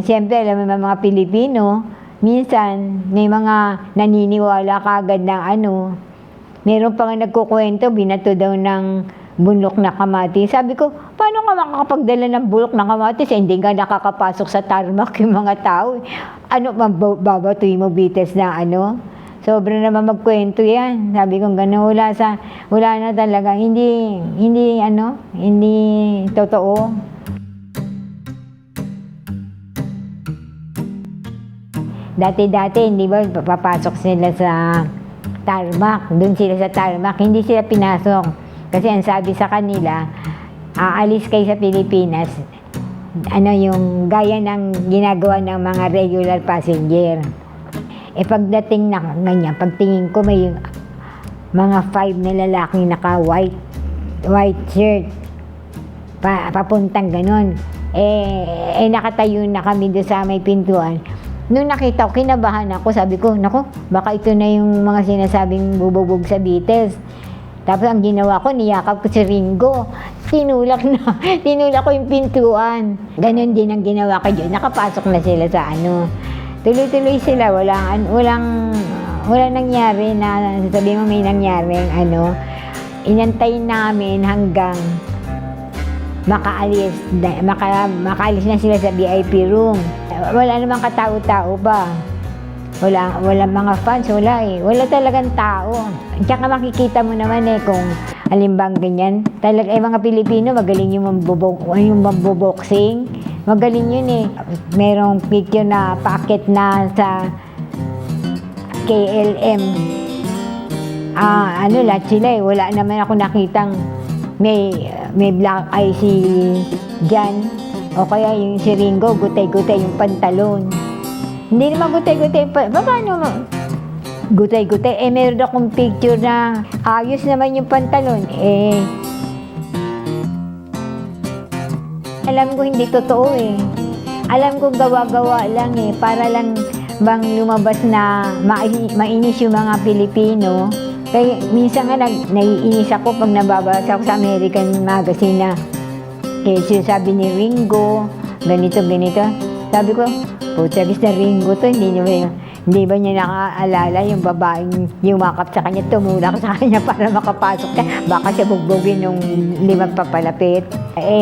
Siyempre, alam mo mga Pilipino, minsan may mga naniniwala kaagad ng meron pa nga nagkukwento, binato daw ng bulok na kamatis. Sabi ko, paano ka makakapagdala ng bulok na kamatis? Hindi nga nakakapasok sa tarmac yung mga tao. Babatoy mo bites na Sobra naman magkwento yan. Sabi ko, gano'n, wala na talaga. Hindi totoo. Dati, hindi ba, papasok sila sa tarmac. Doon sila sa tarmac. Hindi sila pinasok. Kasi ang sabi sa kanila, aalis kayo sa Pilipinas. Yung gaya ng ginagawa ng mga regular passenger. Pagdating na ganyan, pagtingin ko may mga 5 na lalaking naka-white shirt. Papuntang ganon. Nakatayo na kami doon sa may pintuan. Nung nakita ko, kinabahan ako. Sabi ko, naku, baka ito na yung mga sinasabing bububog sa Beatles. Tapos ang ginawa ko, niyakap ko si Ringo. Tinulak ko yung pintuan. Ganon din ang ginawa ko dyan. Nakapasok na sila sa Tuloy-tuloy sila. Walang nangyari na, sabi mo may nangyaring Inantay namin hanggang makaalis na sila sa VIP room. Wala namang katao-tao ba? Wala mga fans, wala talagang tao. Tsaka makikita mo naman kung alimbang ganyan. Talaga mga Pilipino magaling yung mamboboxing. Magaling yun Merong picture na packet na sa KLM. Lahat sila wala naman ako nakitang may black eye si Jan o kaya yung si Ringo, gutay-gutay yung pantalon. Hindi naman gutay-gutay pa. Paano gutay-gutay? Meron akong picture na ayos naman yung pantalon. Alam ko hindi totoo Alam ko gawa-gawa lang para lang bang lumabas na mainis yung mga Pilipino. Kaya minsan nga naiinis ako pag nababasa ako sa American magazine na sabi ni Ringo, ganito. Sabi ko, putagis na Ringo to, hindi ba niya nakaalala yung babaeng yumakap sa kanya, tumulak sa kanya para makapasok siya. Baka siya bugbugin yung 5 papalapit.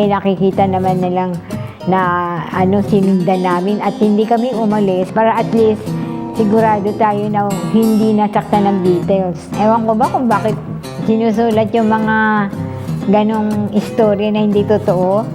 Nakikita naman na lang na sinundan namin at hindi kami umalis para at least sigurado tayo na hindi nasaktan ng Beatles. Ewan ko ba kung bakit sinusulat yung mga ganong istorya na hindi totoo.